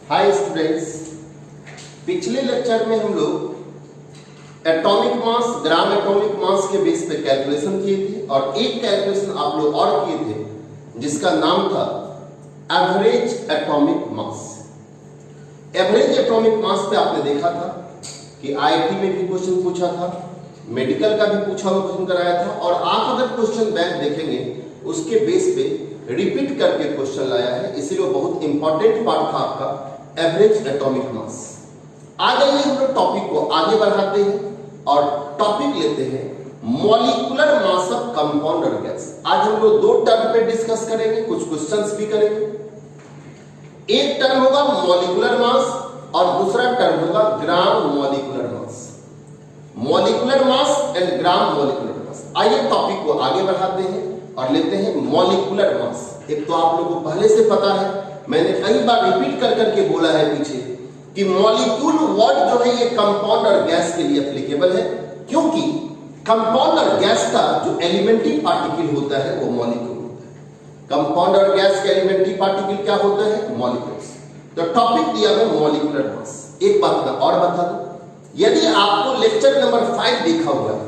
Hi students, पिछले lecture में हम लोग atomic mass, gram atomic mass के बेस पे कैलकुलेशन किए थे और एक कैलकुलेशन आप लोग और किए थे जिसका नाम था average atomic mass. Average atomic mass पे आपने देखा था कि आईआईटी में भी क्वेश्चन पूछा था, मेडिकल का भी पूछा हुआ क्वेश्चन कराया था और आप अगर क्वेश्चन बैंक देखेंगे उसके बेस पे रिपीट करके क्वेश्चन लाया है, इसीलिए बहुत इंपॉर्टेंट पार्ट था आपका एवरेज एटॉमिक मास। आ जाइए हम लोग टॉपिक को आगे बढ़ाते हैं और टॉपिक लेते हैं मॉलिक्यूलर मास ऑफ कंपाउंड और गैस। आज हम लोग दो टर्म पे डिस्कस करेंगे, कुछ क्वेश्चंस भी करेंगे। एक टर्म होगा मॉलिक्यूलर मास और दूसरा टर्म होगा ग्राम molecular mass. Molecular mass and gram molecular मास। आइए टॉपिक को आगे बढ़ाते हैं और लेते हैं मॉलिक्यूलर मास। एक तो आप लोगों को पहले से पता है, मैंने कई बार रिपीट कर करके बोला है पीछे कि मॉलिक्यूल वर्ड जो है ये कंपाउंड और गैस के लिए एप्लीकेबल है, क्योंकि कंपाउंड और गैस का जो एलिमेंट्री पार्टिकल होता है वो मॉलिक्यूल होता है। कंपाउंड और गैस के एलिमेंट्री पार्टिकल क्या होता है? मॉलिक्यूल्स। तो टॉपिक दिया है मॉलिक्यूलर मास। एक बात मैं और बता दूं, यदि आपको लेक्चर नंबर 5 देखा हुआ है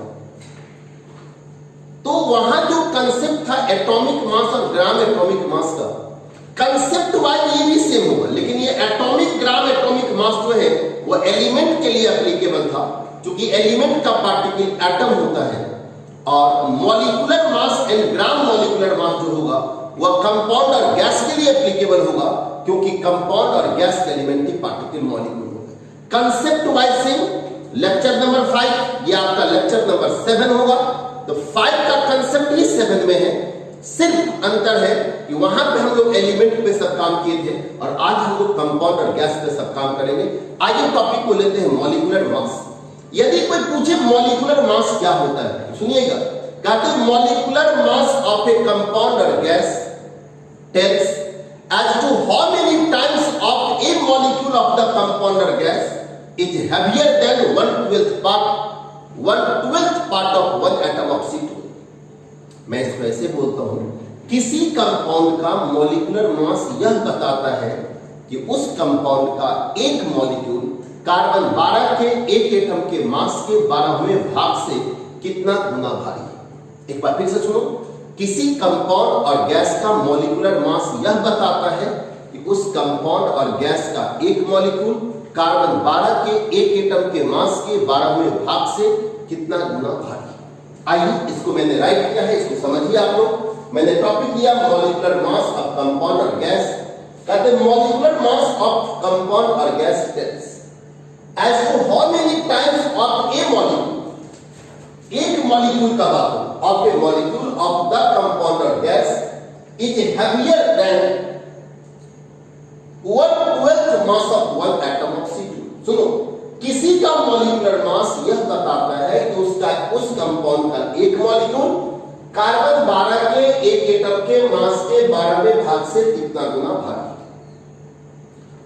तो वहां जो कंसेप्ट था एटॉमिक मास और ग्राम एटॉमिक मास का, कंसेप्ट वाइज ये भी सेम होगा, लेकिन ये एटॉमिक ग्राम एटॉमिक मास जो है वो एलिमेंट के लिए एप्लीकेबल था, क्योंकि एलिमेंट का पार्टिकल एटम होता है। और molecular mass and gram molecular मास जो होगा वह कंपाउंड और गैस के लिए एप्लीकेबल होगा, क्योंकि कंपाउंड और गैस के एलिमेंट्री पार्टिकल मॉलिक्यूल होगा। Concept wise same. Lecture number 5 ये आपका लेक्चर नंबर 7 होगा, तो 5 का कंसेप्ट ही 7 में है। सिर्फ अंतर है कि वहां पे हम लोग एलिमेंट पे सब काम किए थे और आज हम लोग कंपाउंड और गैस पे सब काम करेंगे। आइए टॉपिक को लेते हैं मॉलिक्यूलर मास। यदि कोई पूछे मॉलिक्यूलर मास क्या होता है, सुनिएगा, कहते हैं molecular mass of a compound और gas tells as to how many times of a molecule of the compound or gas is heavier than 1/12 part of one atom of CO2। मैं इसको ऐसे बोलता हूं, किसी कंपाउंड का मॉलिक्यूलर मास यह बताता है कि उस कंपाउंड का एक मॉलिक्यूल कार्बन 12 के एक एटम के मास के 12वें भाग से कितना गुना भारी है। एक बार फिर से सुनो, किसी कंपाउंड और गैस का मॉलिक्यूलर मास यह बताता है कि उस कंपाउंड और गैस का एक मॉलिक्यूल कार्बन 12 के एक एटम के मास के 12वें भाग से कितना गुना भारी। आइए इसको मैंने राइट किया है, इसको समझिए आप लोग। मैंने टॉपिक दिया मॉलिक्यूलर मास ऑफ कंपाउंड और गैस। कहते हैं मॉलिक्यूलर मास ऑफ कंपाउंड और gas tells as to how many times of a molecule, एक मॉलिक्यूल का बात of a molecule of the compound और gas is heavier than 1/12 mass of one atom of CO2। सुनो, किसी का molecular मास यह बताता है कि उस कंपाउंड का एक मॉलिक्यूल कार्बन 12 के एक एटम के मास के 12वें भाग से कितना गुना भारी।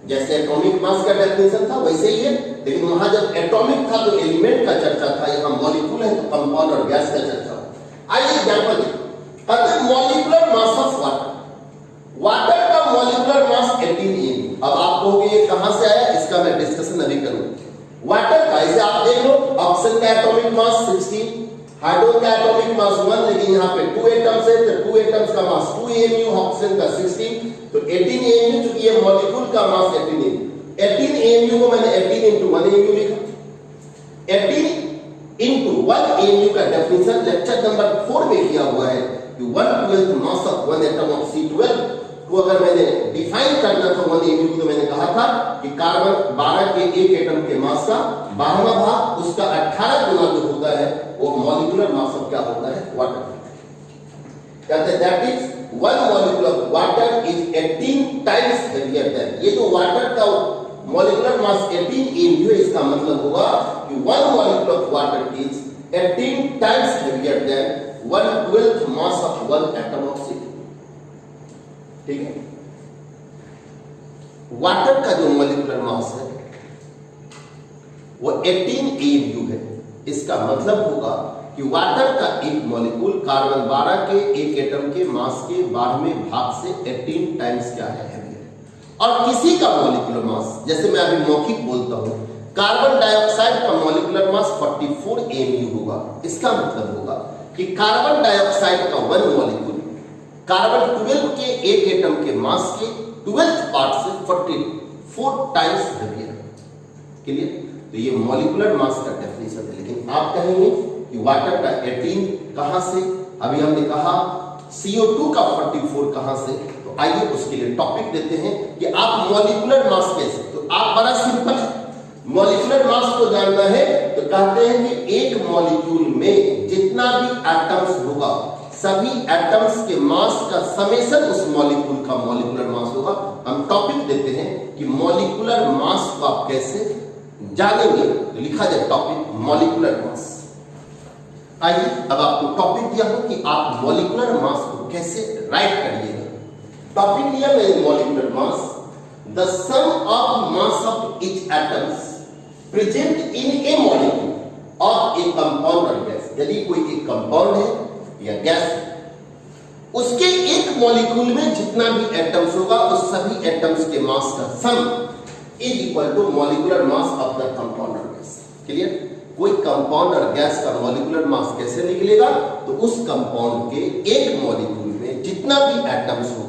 जैसे एटॉमिक मास का डेफिनेशन था वैसे ही है, लेकिन वहां जब एटॉमिक था तो एलिमेंट का चर्चा था, यहां मॉलिक्यूल है तो कंपाउंड और गैस का चर्चा हो। आइए एग्जांपल देखते हैं। Molecular mass of water. Water का मॉलिक्यूलर मास 18 MU। अब आप कहोगे ये कहां से आया, इसका मैं डिस्कशन अभी करूंगा। वाटर का इसे आप देख लो, ऑक्सीजन का एटॉमिक मास 16, हाइड्रोजन का एटॉमिक मास 1, लेकिन यहाँ पे 2 एटम्स है तो 2 एटम्स का मास 2 MU, ऑक्सीजन का 16 तो 18 MU, चूंकि ये मॉलिक्यूल का मास 18 MU। 18 MU को मैंने 18 into 1 MU लिखा। 18 into 1 MU का डेफिनेशन लेक्चर नंबर 4 में किया हुआ है कि 1/12 mass of one atom of C12 को अगर मैंने डिफाइन करना था 1 MU तो मैंने कहा था कि कार्बन 12 के एक एटम के मास का 12वां भाग, उसका 18 गुना जो होता है वो मॉलिक्यूलर मास ऑफ क्या होता है? वाटर। कहते हैं that is one molecule of water is 18 times heavier than. ये जो वाटर का मॉलिक्यूलर मास 18 MU है, इसका मतलब होगा कि one molecule of water is 18 times heavier than 1/12 mass of one atom of CO2। ठीक है, वाटर का जो मॉलिक्यूलर मास है वो 18 MU है। इसका मतलब होगा कि वाटर का एक मॉलिक्यूल कार्बन 12 के एक एटम के मास के 12वें भाग से 18 टाइम्स क्या है? हेवियर। और किसी का मॉलिक्यूलर मास, जैसे मैं अभी मौखिक बोलता हूं, कार्बन डाइऑक्साइड का मॉलिक्यूलर मास 44 mu होगा। इसका मतलब होगा कि कार्बन डाइऑक्साइड का वन मॉलिक्यूल कार्बन 12 के एक एटम के मास के 12th पार्ट से 44 टाइम्स हेवियर। क्लियर? तो ये मॉलिक्यूलर मास का डेफिनेशन है। लेकिन आप कहेंगे कि वाटर का 18 कहां से, अभी हमने कहा CO2 का 44 कहां से, तो आइए उसके लिए टॉपिक देते हैं कि आप मॉलिक्यूलर मास कैसे। तो आप बड़ा सिंपल है, मॉलिक्यूलर मास को जानना है तो कहते हैं कि एक मॉलिक्यूल में जितना भी एटम्स होगा, सभी एटम्स के मास का समेशन उस मॉलिक्यूल का मॉलिक्यूलर मास होगा। हम टॉपिक देते हैं कि मॉलिक्यूलर मास को आप कैसे जानेंगे, तो लिखा जाए टॉपिक मॉलिक्यूलर मास। आइए अब आपको टॉपिक दिया हो कि आप मॉलिक्यूलर मास को कैसे राइट करिएगा। टॉपिक दिया मैंने molecular mass, the sum of mass of each atoms present in a molecule और ए कंपाउंड और गैस। यदि कोई एक कंपाउंड है या गैस है, उसके एक मॉलिक्यूल में जितना भी एटम्स होगा उस सभी एटम्स के मास का sum is equal to molecular mass of the compound और गैस। क्लियर? कोई कंपाउंड और गैस का मॉलिक्यूलर मास कैसे निकलेगा, तो उस कंपाउंड के एक मॉलिक्यूल में जितना भी एटम्स होगा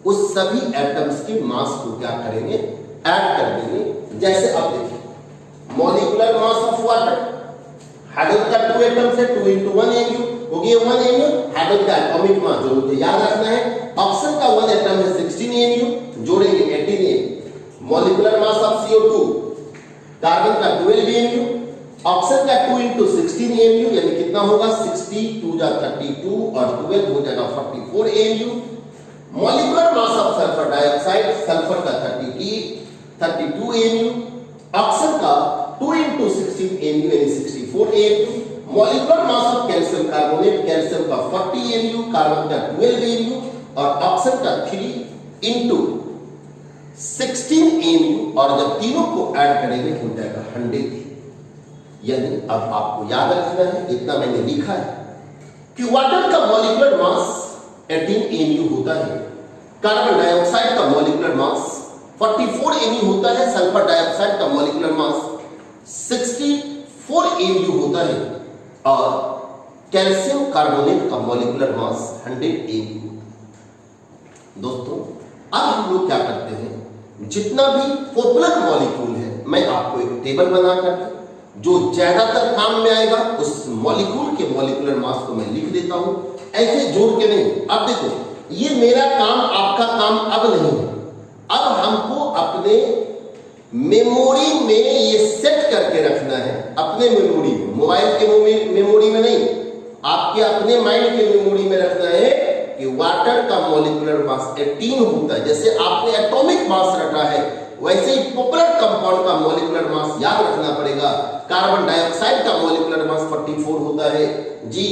उस सभी एटम्स के मास को क्या करेंगे, ऐड कर देंगे। जैसे अब देखिए molecular mass of water, hydrogen का 2 एटम्स है, 2 into 1 mu हो गया 1 mu। हाइड्रोजन का एटॉमिक मास जो मुझे याद रखना है, ऑक्सीजन का 1 एटम है 16 mu, जोड़ेंगे 18 mu। Molecular mass of CO2, carbon का 12 mu, ऑक्सीजन का 2 into 16 mu, यानी कितना होगा 60, 2 जा 32 और 12 हो जाएगा 44 mu। Molecular mass of sulphur dioxide, sulphur का 32 mu, ऑक्सीजन का 2 into 16 mu यानी 64 mu। Molecular mass of calcium carbonate, calcium का 40 mu, कार्बन का 12 mu और ऑक्सीजन का 3 into 16 mu, और जब तीनों को ऐड करेंगे हो जाएगा 100। यानी अब आपको याद रखना है, इतना मैंने लिखा है कि वाटर का मॉलिक्यूलर मास 18 mu होता है, कार्बन डाइऑक्साइड का मॉलिक्यूलर मास 44 mu होता है, सल्फर डाइऑक्साइड का मॉलिक्यूलर मास 64 mu होता है और कैल्शियम कार्बोनेट का मॉलिक्यूलर मास 100 mu। दोस्तों अब हम लोग क्या करते हैं, जितना भी पॉपुलर मॉलिक्यूल है मैं आपको एक टेबल बनाकर जो ज्यादातर काम में आएगा उस मॉलिक्यूल के मॉलिक्यूलर मास को मैं लिख देता हूं, ऐसे जोड़ के नहीं। अब देखो ये मेरा काम आपका काम अब नहीं है, अब हमको अपने मेमोरी में ये सेट करके रखना है, अपने मेमोरी में, मोबाइल के मेमोरी में नहीं, आपके अपने माइंड के मेमोरी में रखना है कि वाटर का मॉलिक्यूलर मास 18 होता है। जैसे आपने एटॉमिक मास रखा है वैसे ही पॉपुलर कंपाउंड का मॉलिक्यूलर मास याद रखना पड़ेगा। कार्बन डाइऑक्साइड का मॉलिक्यूलर मास 44 होता है जी,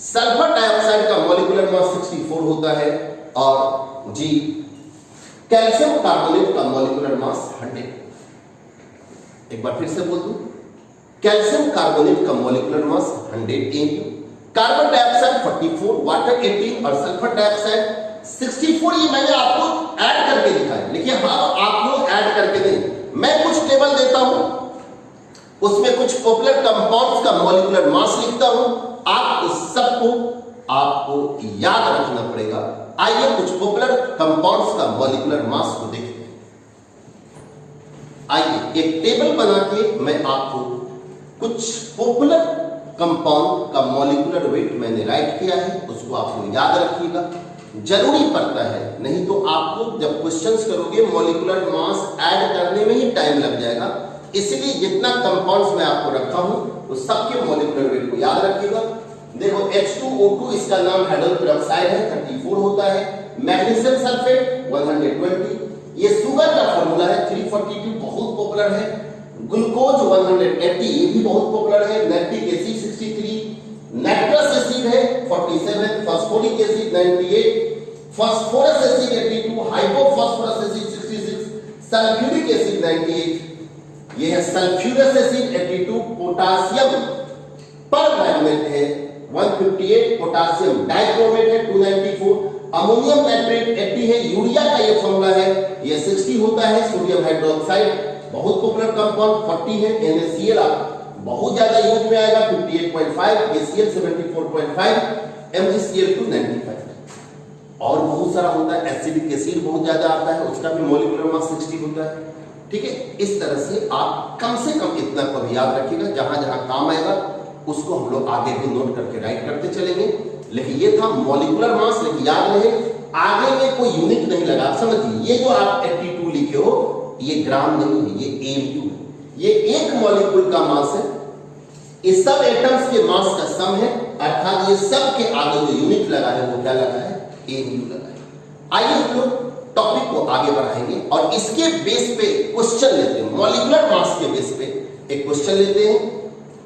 सल्फर डाइऑक्साइड का मॉलिक्यूलर मास 64 होता है और जी कैल्शियम कार्बोनेट का मॉलिक्यूलर मास 100। एक बार फिर से बोल दूं, कैल्शियम कार्बोनेट का मॉलिक्यूलर मास 100 mu, कार्बन डाइऑक्साइड 44, वाटर 18 और सल्फर डाइऑक्साइड 64। ये मैंने आपको ऐड करके लिखा है, लेकिन हाँ आप लोग ऐड करके नहीं, मैं कुछ टेबल देता हूं उसमें कुछ पॉपुलर कंपाउंड्स का मॉलिक्यूलर मास लिखता हूं, आप उस सबको आपको याद रखना पड़ेगा। आइए कुछ पॉपुलर कंपाउंड्स का मॉलिक्यूलर मास को देखते हैं। आइए एक टेबल बना के मैं आपको कुछ पॉपुलर कंपाउंड का मॉलिक्यूलर वेट मैंने राइट किया है, उसको आप लोग याद रखिएगा, जरूरी पड़ता है, नहीं तो आपको जब क्वेश्चंस करोगे मॉलिक्यूलर मास ऐड करने में ही टाइम लग जाएगा। इसलिए जितना कंपाउंड्स मैं आपको रखा हूं उस सबके मॉलिक्यूलर वेट को याद रखिएगा। देखो H2O2 इसका नाम हाइड्रोजन पेरोक्साइड है 34 होता है, मैग्नीशियम सल्फेट 120, ये शुगर का फार्मूला है 342 बहुत पॉपुलर है, ग्लूकोज 180 ये भी बहुत पॉपुलर है, लैक्टिक एसिड 63, नाइट्रस एसिड है 47, phosphoric acid 98, phosphorus acid 82, hypophosphorous acid 66, sulphuric acid 98, ये है सल्फ्यूरस एसिड 82, पोटासियम पर मैग्नेट है 158, पोटासियम डाइक्रोमेट है 294, अमोनियम नाइट्रेट 80 है, यूरिया का ये फॉर्मूला है ये 60 होता है। सोडियम हाइड्रोक्साइड बहुत पॉपुलर कंपाउंड 40 है। NaCl बहुत ज्यादा यूज में आएगा 58.5, KCl 74.5, MgCl2 95। और बहुत सारा होता है, एसिडिक एसिड बहुत ज्यादा आता है, उसका भी मॉलिक्यूलर मास 60 होता है। ठीक है, इस तरह से आप कम से कम इतना को याद रखिएगा, जहां जहां काम आएगा उसको हम लोग आगे भी नोट करके राइट करते चलेंगे। लेकिन ये था मॉलिक्यूलर मास। लेकिन याद रहे आगे में कोई यूनिट नहीं लगा। समझिए ये जो आप 82 लिखे हो ये ग्राम नहीं है, ये AMU है। ये एक मॉलिक्यूल का मास है, इस सब एटम्स के मास का सम है, अर्थात ये सब के आगे जो यूनिट लगा है वो क्या लगा है, AMU लगा है। आइए हम लोग टॉपिक को आगे बढ़ाएंगे और इसके बेस पे क्वेश्चन लेते हैं। मॉलिक्यूलर मास के बेस पे एक क्वेश्चन लेते हैं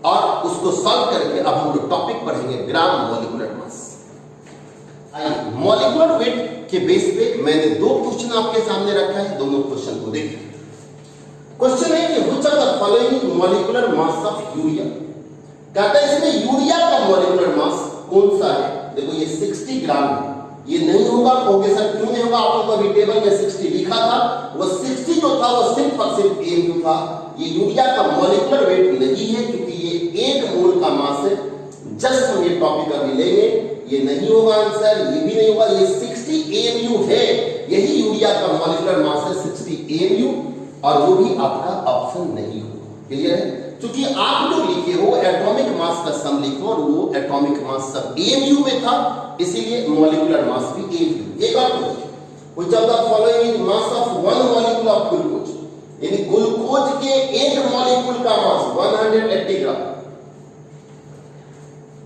और उसको सॉल्व करके अब हम लोग टॉपिक पढ़ेंगे ग्राम मॉलिक्यूलर मास। आइए मॉलिक्यूलर वेट के बेस पे मैंने दो क्वेश्चन आपके सामने रखा है, दोनों क्वेश्चन को देखिए। क्वेश्चन है कि which of the following molecular mass of urea. कहता है इसमें यूरिया का मॉलिक्यूलर मास कौन सा है। देखो ये 60 ग्राम है, ये नहीं होगा। कहोगे सर क्यों नहीं होगा, आपको तो अभी टेबल में 60 लिखा था, वो 60 जो था वो सिर्फ और सिर्फ AMU था। ये यूरिया का मॉलिक्यूलर वेट नहीं है क्योंकि ये एक मोल का मास है। जस्ट हम ये टॉपिक अभी लेंगे, ये नहीं होगा आंसर, ये भी नहीं होगा। ये 60 AMU है, यही यूरिया का मॉलिक्यूलर मास है 60 AMU, और वो भी आपका ऑप्शन नहीं होगा। क्लियर है, क्योंकि आप जो लिखे हो एटॉमिक मास का सम लिखो और वो एटॉमिक मास सब AMU में था, इसीलिए मॉलिक्यूलर मास भी AMU। एक और which of the following is mass of one molecule of glucose. यानी ग्लूकोज के एक मॉलिक्यूल का मास 180 ग्राम।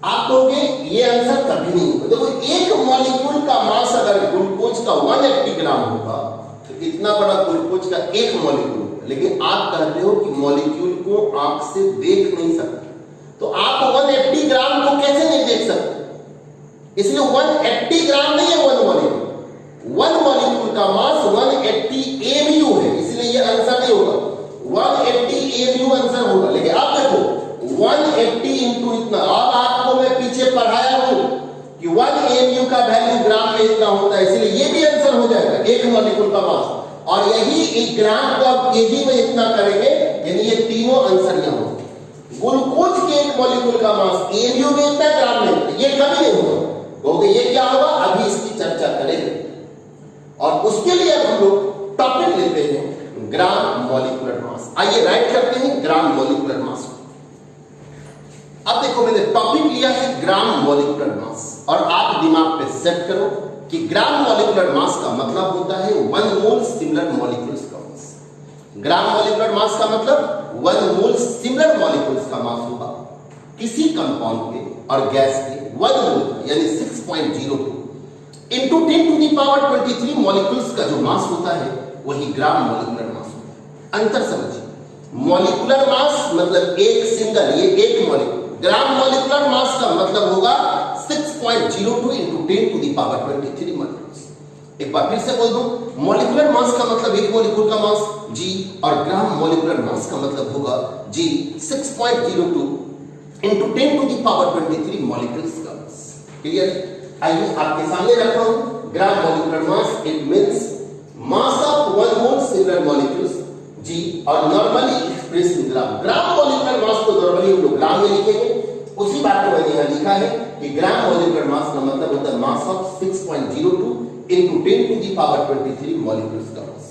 आप कहोगे ये आंसर कभी नहीं होगा। देखो एक मॉलिक्यूल का मास अगर ग्लूकोज का 180 ग्राम होगा तो इतना बड़ा ग्लूकोज का एक मॉलिक्यूल होगा, लेकिन आप कहते हो कि मॉलिक्यूल को आंख से देख नहीं सकते, तो आप 180 ग्राम को कैसे नहीं देख सकते। इसलिए 180 ग्राम नहीं है वन मॉलिक्यूल, वन मॉलिक्यूल का मास 180 AMU है, इसलिए ये आंसर नहीं होगा। 180 AMU आंसर होगा। लेकिन आप देखो 180 इंटू इतना, अब आपको मैं पीछे पढ़ाया हूं कि 1 AMU का वैल्यू ग्राम में इतना होता है, इसलिए ये भी आंसर हो जाएगा एक मॉलिक्यूल का मास। और यही एक ग्राम को आप केजी में इतना करेंगे, यानी ये तीनों आंसर यहां होंगे। ग्लूकोज के एक मॉलिक्यूल का मास AMU में इतना, ग्राम में ये कभी नहीं होगा। क्योंकि ये क्या होगा अभी इसकी चर्चा करेंगे, और उसके लिए अब हम लोग टॉपिक लेते हैं ग्राम मॉलिक्यूलर मास। आइए राइट करते हैं ग्राम मॉलिक्यूलर मास। अब देखो मैंने टॉपिक लिया है ग्राम मॉलिक्यूलर मास, और आप दिमाग पे सेट करो कि ग्राम मॉलिक्यूलर मास का मतलब होता है 1 मोल सिमिलर मॉलिक्यूल्स का मास। ग्राम मॉलिक्यूलर मास का मतलब 1 मोल सिमिलर मॉलिक्यूल्स का मास होगा किसी कंपाउंड के और गैस के 1 मोल यानी 6.02 into 10 to the power 23 molecules का जो मास होता है वही ग्राम मॉलिक्यूलर मास होता है। अंतर समझिए, मॉलिक्यूलर मास मतलब एक सिंगल, ये एक मॉलिक्यूल। ग्राम मॉलिक्यूलर मास का मतलब होगा 6.02 into 10 to the power 23 molecules. एक बार फिर से बोल दूं, मॉलिक्यूलर मास का मतलब एक मॉलिक्यूल का मास G, और ग्राम मॉलिक्यूलर मास का मतलब होगा G 6.02 into 10 to the power 23 molecules का मास। क्लियर? आइए आपके सामने रखा हूं gram molecular mass. It means mass of 1 mole similar molecules G, और normally express in gram. Gram molecular mass को नॉर्मली हम लोग ग्राम में लिखेंगे, उसी बात को मैंने यहां लिखा है कि ग्राम मॉलिक्यूलर मास का मतलब होता है mass of 6.02 into 10 to the power 23 molecules का मास।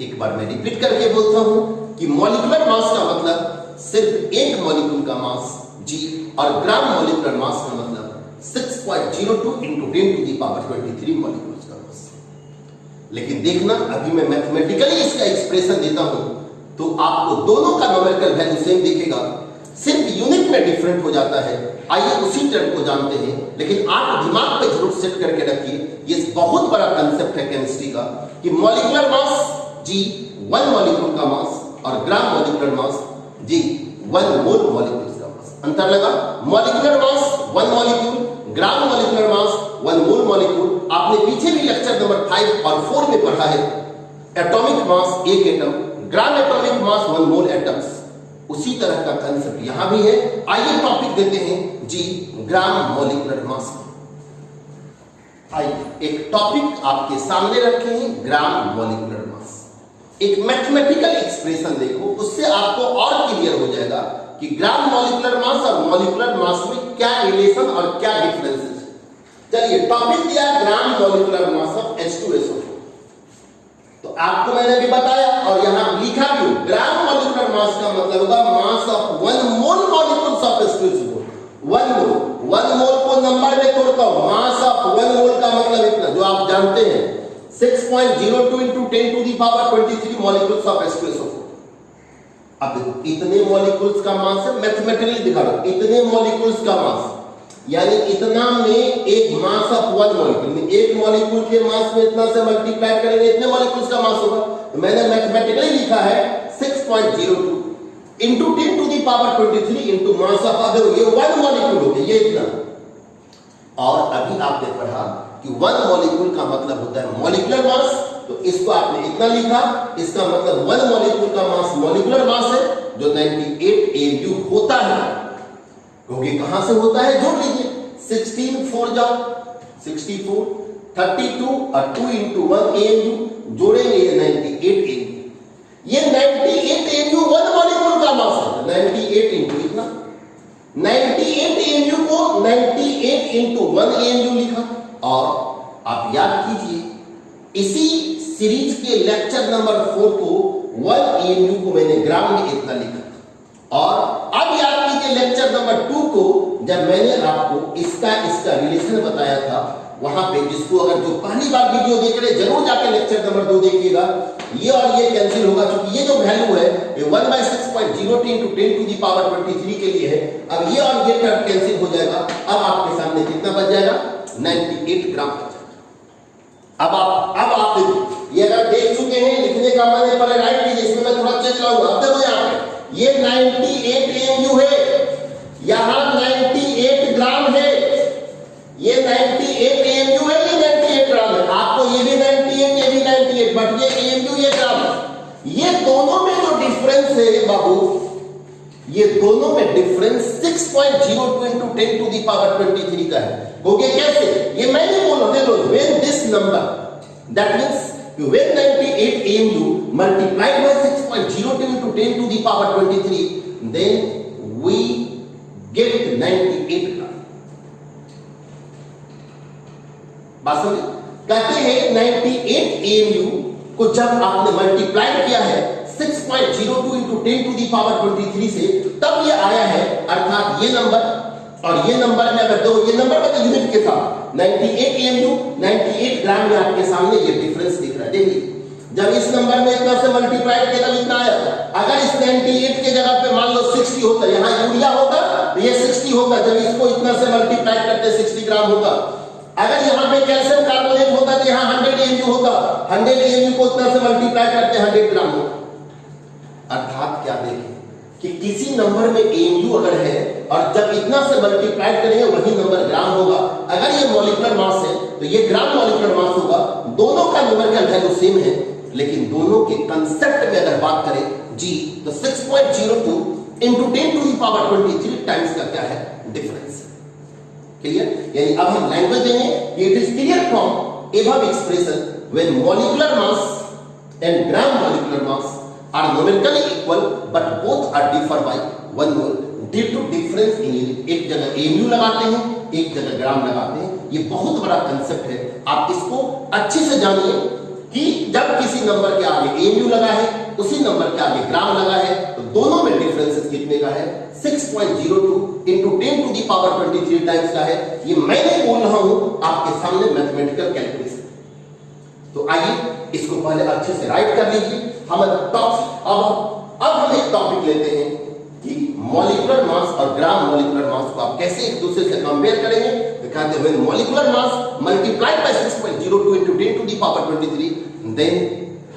एक बार मैं रिपीट करके बोलता हूं कि मॉलिक्यूलर मास का मतलब सिर्फ एक मॉलिक्यूल का मास G, और ग्राम मॉलिक्यूलर मास का मतलब 6.02 into 10 to the power 23 molecules का मास। लेकिन देखना अभी मैं मैथमेटिकली इसका एक्सप्रेशन देता हूं तो आपको दोनों का न्यूमेरिकल वैल्यू सेम दिखेगा, सिर्फ यूनिट में डिफरेंट हो जाता है। आइए उसी टर्म को जानते हैं, लेकिन आप दिमाग पे जरूर सेट करके रखिए, ये बहुत बड़ा कंसेप्ट है केमिस्ट्री का कि मॉलिक्यूलर मास G 1 मॉलिक्यूल का मास, और ग्राम मॉलिक्यूलर मास G 1 मोल मॉलिक्यूल्स का मास। अंतर लगा? मॉलिक्यूलर मास 1 मॉलिक्यूल, ग्राम मॉलिक्यूलर मास 1 मोल मॉलिक्यूल। आपने पीछे भी लेक्चर नंबर 5 और 4 में पढ़ा है एटॉमिक मास एक एटम, ग्राम एटॉमिक मास 1 मोल एटम्स। उसी तरह का कंसेप्ट यहां भी है। आइए टॉपिक देते हैं जी ग्राम मॉलिक्यूलर मास। आइए एक टॉपिक आपके सामने रखे हैं, ग्राम मॉलिक्यूलर मास। एक मैथमेटिकल एक्सप्रेशन देखो, उससे आपको और क्लियर हो जाएगा कि ग्राम मॉलिक्यूलर मास और मॉलिक्यूलर मास में क्या रिलेशन और क्या डिफरेंसेस है। चलिए टॉपिक दिया ग्राम मॉलिक्यूलर मास ऑफ H2SO4। तो आपको मैंने भी बताया और यहां लिखा भी, ग्राम मॉलिक्यूलर मास का मतलब होगा मास of 1 mole molecules of H2SO4। 1 मोल को नंबर में तोड़ता हूं, मास ऑफ 1 मोल का मतलब इतना, जो आप जानते हैं 6.02 into 10 to the power 23 molecules of H2SO4। अब देखो इतने मॉलिक्यूल्स का मास है, मैथमेटिकली दिखा रहा हूं, इतने मॉलिक्यूल्स का मास यानी इतना में एक मास ऑफ 1 मॉलिक्यूल में, एक मॉलिक्यूल के मास में इतना से मल्टीप्लाई करेंगे इतने मॉलिक्यूल्स का मास होगा। तो मैंने मैथमेटिकली लिखा है 6.02 into 10 to the power 23 into mass of, अगर ये 1 मॉलिक्यूल हो गया, ये इतना। और अभी आपने पढ़ा कि 1 मॉलिक्यूल का मतलब होता है मॉलिक्यूलर मास, तो इसको आपने इतना लिखा, इसका मतलब 1 मॉलिक्यूल का मास मॉलिक्यूलर मास है जो 98 AU होता है। क्योंकि कहां से होता है जोड़ लीजिए, 16 4 जाओ 64, 32 और 2 into 1 AU जोड़ेंगे ये 98 AU। ये 98 AU 1 मॉलिक्यूल का मास है, 98 into इतना, 98 AU को 98 into 1 AU लिखा। और आप याद कीजिए इसी सीरीज के लेक्चर नंबर 4 को 1 AU को मैंने ग्राम में इतना लिखा था। और अब याद कीजिए लेक्चर नंबर 2 को, जब मैंने आपको इसका रिलेशन बताया था, वहां पे जिसको अगर जो पहली बार वीडियो देख रहे जरूर जाके लेक्चर नंबर 2 देखिएगा। ये और ये कैंसिल होगा, क्योंकि ये जो वैल्यू है ये 1/6.02 into 10 to the power 23 के लिए है। अब ये और ये टर्म कैंसिल हो जाएगा। अब आपके सामने कितना बच जाएगा, 98 ग्राम बच जाएगा। अब आप देखिए, ये अगर देख चुके हैं, लिखने का मैंने पहले राइट कीजिए, इसमें मैं थोड़ा चेंज लाऊंगा। अब देखो यहाँ पे ये 98 AU है, यहां 98 ग्राम है, ये 98 AU है, ये 98 ग्राम है। आपको ये भी 98, ये भी 98, बट ये AU ये ग्राम है। ये दोनों में जो डिफरेंस है बाबू, ये दोनों में difference 6.02 into 10 to the power 23 का है। हो गया कैसे, ये मैंने बोला, देखो when this number, that means when 98 AU multiplied by 6.02 into 10 to the power 23, then we get 98 ग्राम। बात समझे, कहते हैं 98 AU को जब आपने मल्टीप्लाई किया है 6.02 into 10 to the power 23 से, तब ये आया है, अर्थात ये नंबर और ये नंबर में अगर दो, ये नंबर मतलब यूनिट के साथ 98 AU 98 ग्राम में आपके सामने ये डिफरेंस दिख रहा है। देखिए जब इस नंबर में इतना से मल्टीप्लाई किया तब इतना आया। अगर इस 98 के जगह पे मान लो 60 होता, यहाँ यूरिया होता तो ये 60 होता, जब इसको इतना से मल्टीप्लाई करते 60 ग्राम होता। अगर यहाँ पे कैल्शियम कार्बोनेट होता तो यहाँ 100 AU होता, 100 AU को इतना से मल्टीप्लाई करते 100 ग्राम होता। अर्थात क्या देखें कि किसी नंबर में AU अगर है और जब इतना से मल्टीप्लाई करेंगे वही नंबर ग्राम होगा। अगर ये मॉलिक्यूलर मास है तो ये ग्राम मॉलिक्यूलर मास होगा। दोनों का न्यूमेरिकल वैल्यू सेम है, लेकिन दोनों के कंसेप्ट में अगर बात करें जी, तो 6.02 into 10 to the power 23 times का क्या है डिफरेंस। क्लियर, यानी अब हम लैंग्वेज देंगे, it is clear from above expression when molecular mass and gram molecular mass are numerically equal but both are differ by 1 mole due to difference in unit। एक जगह AU लगाते हैं, एक जगह ग्राम लगाते हैं। ये बहुत बड़ा कंसेप्ट है, आप इसको अच्छे से जानिए कि जब किसी नंबर के आगे AU लगा है, उसी नंबर के आगे ग्राम लगा है, तो दोनों में डिफरेंसेस कितने का है, 6.02 into 10 to the power 23 times का है। ये मैंने बोल रहा हूं आपके सामने मैथमेटिकल कैलकुलेशन। तो आइए इसको पहले अच्छे से राइट कर लीजिए। हम अब हम एक टॉपिक लेते हैं कि मॉलिक्यूलर मास और ग्राम मॉलिक्यूलर मास को आप कैसे एक दूसरे से कंपेयर करेंगे। दिखाते हुए molecular mass multiplied by 6.02 into 10 to the power 23, then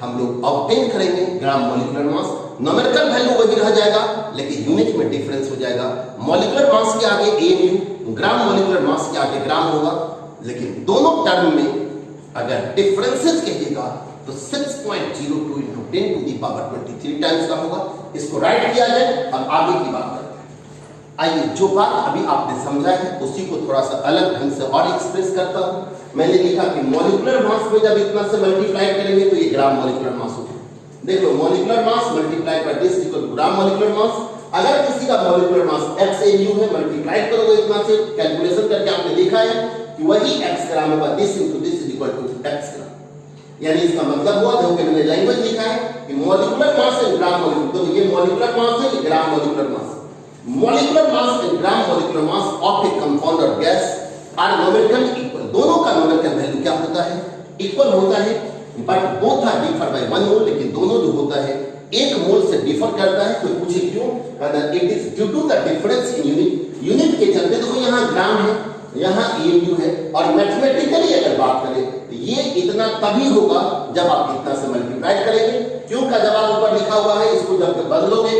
हम लोग ऑब्टेन करेंगे gram molecular mass. Numerical value वही रह जाएगा, लेकिन यूनिट में डिफरेंस हो जाएगा। मॉलिक्यूलर मास के आगे AU, ग्राम मॉलिक्यूलर मास के आगे ग्राम होगा, लेकिन दोनों टर्म में अगर डिफरेंसेस कहिएगा तो 6.02 into 10 to the power 23 times का होगा। इसको राइट किया जाए और आगे की बात करते हैं। आइए, जो बात अभी आपने समझा है उसी को थोड़ा सा अलग ढंग से और एक्सप्रेस करता हूं। मैंने लिखा कि मॉलिक्यूलर मास में जब इतना से मल्टीप्लाई करेंगे तो ये ग्राम मॉलिक्यूलर मास होगा। देख लो, molecular mass multiply by this equal to gram molecular mass. अगर किसी का मॉलिक्यूलर मास x mu है, मल्टीप्लाई करोगे इतना से, कैलकुलेशन करके आपने देखा है कि वही x ग्राम होगा, this into this is equal to x gram. यानी इसका मतलब हुआ, देखो मैंने लैंग्वेज लिखा है कि molecular mass and gram molecular, तो ये मॉलिक्यूलर मास है, ये ग्राम molecular mass. Molecular mass and gram molecular mass of a compound or gas are numerically equal। दोनों का न्यूमेरिकल वैल्यू क्या होता है? इक्वल होता है, but both are differ by 1 mole. लेकिन दोनों जो होता है 1 मोल से डिफर करता है। तो पूछे क्यों? It is due to the difference in unit. Unit के चलते देखो, यहाँ ग्राम है, यहाँ AMU है, और मैथमेटिकली अगर बात करें तो ये इतना तभी होगा जब आप इतना से मल्टीप्लाई करेंगे। क्यों का जवाब ऊपर लिखा हुआ है, इसको जब बदलोगे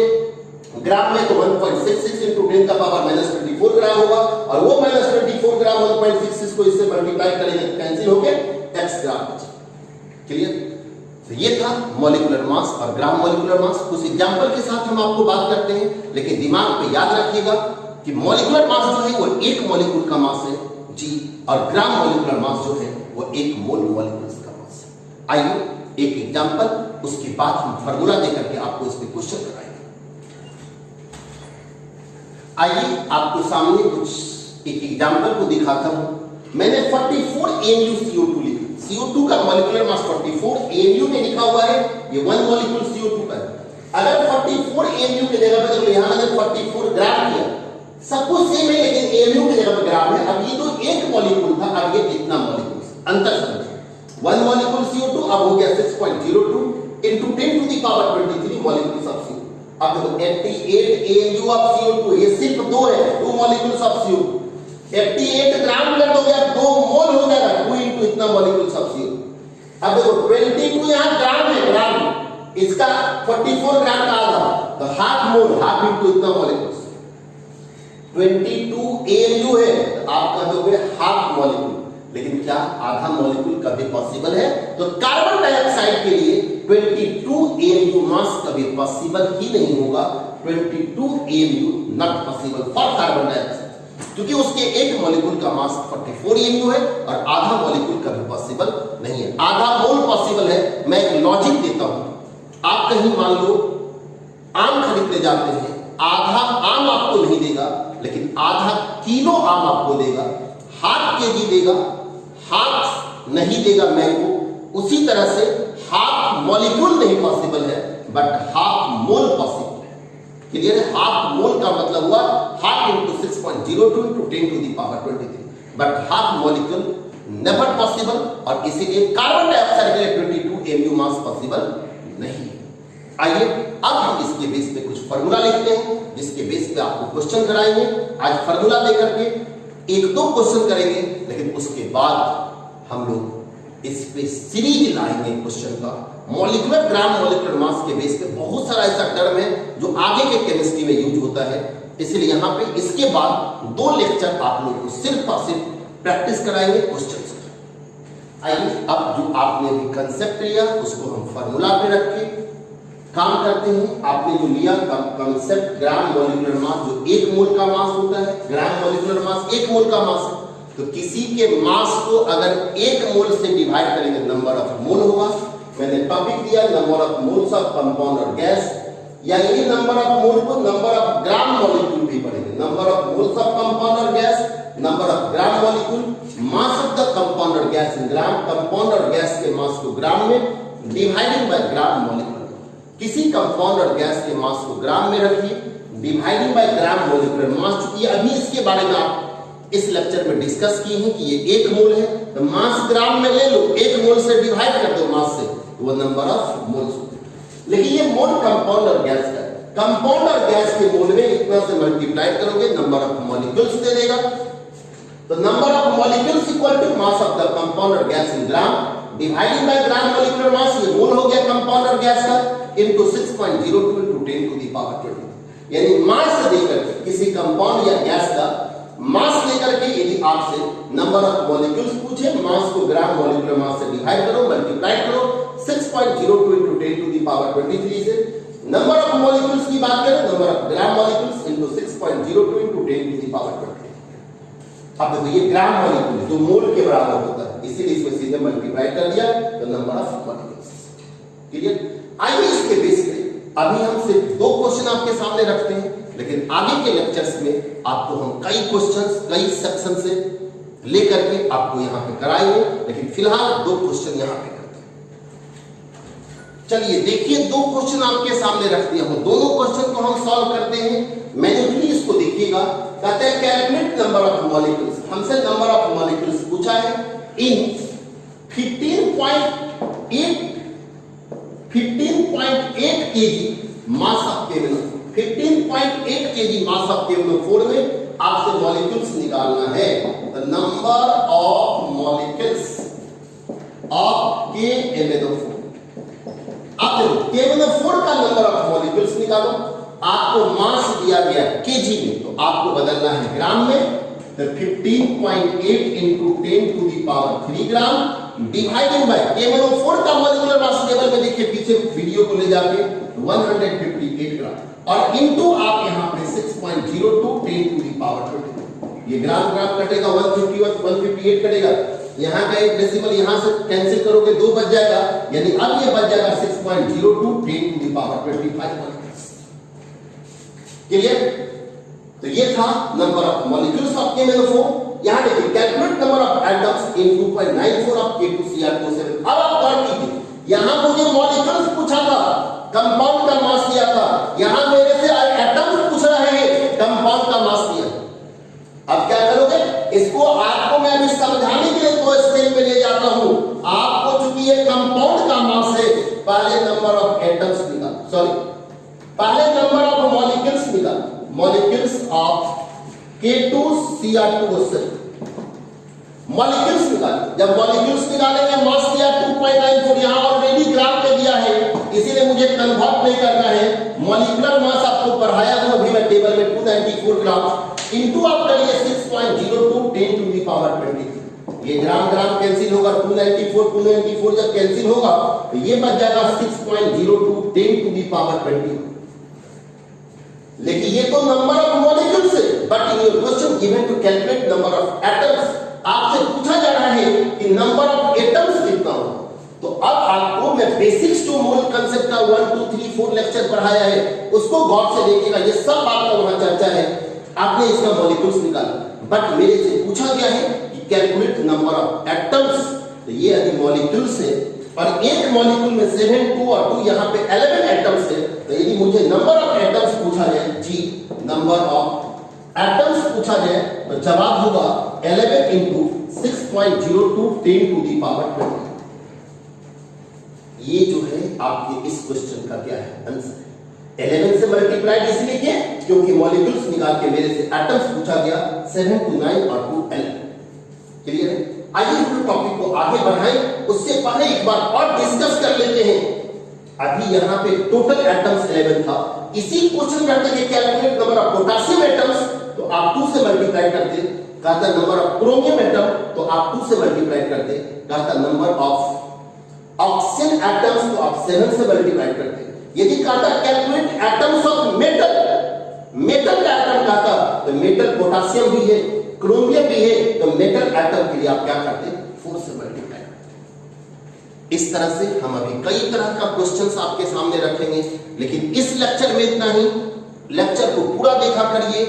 ग्राम में तो 1.66 into 10 का पावर -24 ग्राम होगा, और वो -24 ग्राम 1.66 को इससे मल्टीप्लाई करेंगे तो कैंसिल हो गए, x ग्राम बचेगा। क्लियर? तो ये था मॉलिक्यूलर मास और ग्राम मॉलिक्यूलर मास। कुछ एग्जांपल के साथ हम आपको बात करते हैं, लेकिन दिमाग पे याद रखिएगा कि मॉलिक्यूलर मास जो है वो 1 मॉलिक्यूल का मास है जी, और ग्राम मॉलिक्यूलर मास जो है वो 1 मोल मॉलिक्यूल्स का मास है। आइए एक एग्जांपल, उसके बाद हम फार्मूला देकर के आपको इस पे क्वेश्चन कराएंगे। आइए आपको सामने कुछ एक एग्जांपल को दिखाता हूं। मैंने 44 AMU CO2 लिखा। CO2 का मॉलिक्यूलर मास 44 AMU में लिखा हुआ है, ये 1 मॉलिक्यूल CO2 का है। अगर 44 AMU की जगह पे, यहां मैंने 44 ग्राम किया, सब कुछ सेम है, लेकिन AMU की जगह पे ग्राम है। अब ये तो 1 मॉलिक्यूल था, अब ये कितना मॉलिक्यूल, अंतर समझिए। 1 मॉलिक्यूल CO2 अब हो गया 6.02 into 10 to the power 23 molecules of CO2। अब देखो 88 AMU ऑफ CO2, ये सिर्फ 2 है, 2 मॉलिक्यूल्स ऑफ CO2। 88 ग्राम कर दोगे, 2 मोल हो जाएगा, 2 into इतना मॉलिक्यूल्स ऑफ CO2। अब देखो 22 यहाँ ग्राम है, ग्राम, इसका 44 ग्राम का आधा, तो हाफ मोल, हाफ into इतना मॉलिक्यूल्स। 22 AMU है, तो आप कह दोगे हाफ मॉलिक्यूल, लेकिन क्या आधा मॉलिक्यूल कभी पॉसिबल है? तो कार्बन डाइऑक्साइड के लिए 22 AMU मास कभी पॉसिबल ही नहीं होगा। 22 AMU not possible for carbon dioxide, क्योंकि उसके 1 मॉलिक्यूल का मास 44 AMU है, और आधा मॉलिक्यूल कभी पॉसिबल नहीं है। आधा मोल पॉसिबल है। मैं एक लॉजिक देता हूं, आप कहीं मान लो आम खरीदने जाते हैं, आधा आम आपको नहीं देगा, लेकिन आधा किलो आम आपको देगा, ½ केजी देगा, हाफ नहीं देगा मैंगो। उसी तरह से हाफ मॉलिक्यूल नहीं पॉसिबल है, बट हाफ मोल पॉसिबल है। क्लियर है? हाफ मोल का मतलब हुआ ½ into 6.02 into 10 to the power 23, but half molecule never possible, और इसीलिए कार्बन डाइऑक्साइड के लिए 22 AMU मास पॉसिबल नहीं है। आइए अब हम इसके बेस पे कुछ फार्मूला लिखते हैं, जिसके बेस पे आपको क्वेश्चन कराएंगे। आज फार्मूला देकर के 1-2 क्वेश्चन करेंगे, लेकिन उसके बाद हम लोग इस पे सीरीज लाएंगे क्वेश्चन का। मॉलिक्यूलर ग्राम मॉलिक्यूलर मास के बेस पे बहुत सारा ऐसा टर्म है जो आगे के केमिस्ट्री में यूज होता है, इसलिए यहाँ पे इसके बाद 2 लेक्चर आप लोग को सिर्फ और सिर्फ प्रैक्टिस कराएंगे क्वेश्चन से। आइए अब जो आपने अभी कंसेप्ट लिया उसको हम फार्मूला पे रख के काम करते हैं। आपने जो लिया कंसेप्ट ग्राम मॉलिक्यूलर मास, जो 1 मोल का मास होता है, ग्राम मॉलिक्यूलर मास 1 मोल का मास है, तो किसी के मास को अगर 1 मोल से डिवाइड करेंगे नंबर ऑफ मोल होगा। मैंने टॉपिक दिया number of moles of compound और गैस, या ये नंबर ऑफ मोल को नंबर ऑफ ग्राम मॉलिक्यूल भी पढ़ेंगे। Number of moles of compound और gas, number of gram molecule, mass of the compound और गैस इन ग्राम, कंपाउंड और gas के मास को ग्राम में, डिवाइडिंग बाय ग्राम मॉलिक्यूल। किसी कंपाउंड और गैस के मास को ग्राम में रखिए, dividing by gram molecular mass. चूंकि अभी इसके बारे में आप इस लेक्चर में डिस्कस किए हैं कि ये 1 मोल है, तो मास ग्राम में ले लो, 1 मोल से डिवाइड कर दो मास से, तो वो नंबर ऑफ मोल्स होते हैं। लेकिन ये मोल कंपाउंड और गैस का है। कंपाउंड और गैस के मोल में इतना से मल्टीप्लाई करोगे, नंबर ऑफ मॉलिक्यूल्स दे देगा। तो number of molecules equal to mass of the compound और gas in gram, dividing by gram molecular mass, ये मोल हो गया कंपाउंड और गैस का, into 6.02 into 10 to the power 20। यानी मास देकर किसी कंपाउंड या गैस का मास लेकर के यदि आपसे नंबर ऑफ मॉलिक्यूल्स पूछे, मास को ग्राम मॉलिक्यूलर मास से डिवाइड करो, मल्टीप्लाई करो 6.02 into 10 to the power 23 से, नंबर ऑफ मॉलिक्यूल्स की बात करें, number of gram molecules into 6.02 into 10 to the power 20। अब देखो ये ग्राम मॉलिक्यूल जो मोल के बराबर होता है, इसीलिए इसमें सीधे मल्टीप्लाई कर दिया तो नंबर ऑफ मॉलिक्यूल्स। क्लियर? आइए इसके बेस पे अभी हम सिर्फ 2 क्वेश्चन आपके सामने रखते हैं, लेकिन आगे के लेक्चर्स में आपको हम कई क्वेश्चंस कई सेक्शन से लेकर के आपको यहां पे कराएंगे, लेकिन फिलहाल 2 क्वेश्चन यहां पे करते हैं। चलिए देखिए 2 क्वेश्चन आपके सामने रख दिया हूं, दोनों क्वेश्चन को हम सॉल्व करते हैं। मैन्युअली इसको देखिएगा। कहते हैं कैलकुलेट नंबर ऑफ मॉलिक्यूल्स, हमसे नंबर ऑफ मॉलिक्यूल्स पूछा है इन 15.8 kg mass of KMnO4, 15.8 kg mass of KMnO4 में आपसे मॉलिक्यूल्स निकालना है। The number of molecules of KMnO4। आप देखो KMnO4 का नंबर ऑफ मॉलिक्यूल्स निकालो। आपको मास दिया गया केजी में, तो आपको बदलना है ग्राम में। तो 15.8 into 10 to the power 3 gram divided by KMnO4 का मॉलिक्यूलर मास टेबल में देखिए, पीछे वीडियो को ले जाके 158 ग्राम और इनटू आप यहां पे 6.02 10 to the power 20। ये ग्राम ग्राम कटेगा, 158 कटेगा, यहां का एक डेसिमल यहां से कैंसिल करोगे 2 बच जाएगा, यानी अब ये बच जाएगा 6.02 10 to the power 25। क्लियर? तो ये था number of molecules of KMnO4। यहां देखिए calculate number of atoms in 2.94 of K2Cr47। अब आप गौर कीजिए, यहां मुझे मॉलिक्यूल्स पूछा था, कंपाउंड का मास दिया था, यहां मेरे से एटम्स पूछ रहे हैं, कंपाउंड का मास दिया। अब क्या करोगे? इसको आपको मैं अभी समझाने के लिए 2 स्टेप पे ले जाता हूं। आपको चूंकि ये कंपाउंड का मास है, पहले नंबर ऑफ एटम्स निकाल, सॉरी पहले नंबर ऑफ मॉलिक्यूल्स निकाल, मॉलिक्यूल्स ऑफ K2Cr2 मॉलिक्यूल्स निकाल। जब मॉलिक्यूल्स निकालेंगे, मास दिया 2.94, यहां ऑलरेडी ग्राम पे दिया है, इसीलिए मुझे कन्वर्ट नहीं करना है। मॉलिक्यूलर मास आपको पढ़ाया था अभी मैं टेबल में 294 ग्राम इनटू आप करिए 6.02 10 टू द पावर 20। ये ग्राम ग्राम कैंसिल होगा, 294 जब कैंसिल होगा तो ये बच जाएगा 6.02 10 टू द पावर 20। लेकिन ये तो नंबर ऑफ मॉलिक्यूल्स है, but in your question given to calculate number of atoms, आपसे पूछा जा रहा है कि नंबर ऑफ एटम्स कितना होगा। तो अब आपको मैं बेसिक्स टू मोल कांसेप्ट का 1 2 3 4 लेक्चर पढ़ाया है, उसको गौर से देखिएगा, ये सब आपका वहां चर्चा है। आपने इसका मॉलिक्यूल्स निकाला, बट मेरे से पूछा गया है कि कैलकुलेट नंबर ऑफ एटम्स। तो ये यदि मॉलिक्यूल्स है और एक मॉलिक्यूल में 7 2 और 2 यहां पे 11 एटम्स है, तो यदि मुझे नंबर ऑफ एटम्स पूछा जाए, जी नंबर ऑफ एटम्स पूछा जाए, तो जवाब होगा 11 into 6.02 10 to the power 20। ये जो है आपके इस क्वेश्चन का क्या है आंसर है। 11 से मल्टीप्लाइड इसलिए किया क्योंकि मॉलिक्यूल्स निकाल के मेरे से एटम्स पूछा गया, 7 to 9 और 2 11। क्लियर है? आइए हम टॉपिक को आगे बढ़ाएं, उससे पहले एक बार और डिस्कस कर लेते हैं। अभी यहां पे टोटल एटम्स 11 था, इसी क्वेश्चन में अगर calculate number of potassium atoms, तो आप 2 से मल्टीप्लाई करते, कहता नंबर ऑफ क्रोमियम एटम, तो आप 2 से मल्टीप्लाई करते, कहता नंबर ऑफ ऑक्सीजन एटम्स, तो आप 7 से मल्टीप्लाई करते। यदि कहता calculate atoms of metal, metal का एटम कहता, तो मेटल पोटेशियम भी है, क्रोमियम भी है, तो मेटल एटम के लिए आप क्या करते, 4 से मल्टीप्लाई करते। इस तरह से हम अभी कई तरह का क्वेश्चंस आपके सामने रखेंगे, लेकिन इस लेक्चर में इतना ही। लेक्चर को पूरा देखा करिए,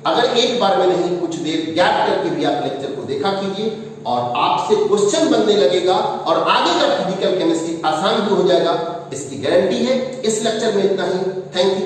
अगर एक बार में नहीं कुछ देर गैप करके भी आप लेक्चर को देखा कीजिए, और आपसे क्वेश्चन बनने लगेगा और आगे का फिजिकल केमिस्ट्री आसान भी हो जाएगा, इसकी गारंटी है। इस लेक्चर में इतना ही। Thank you.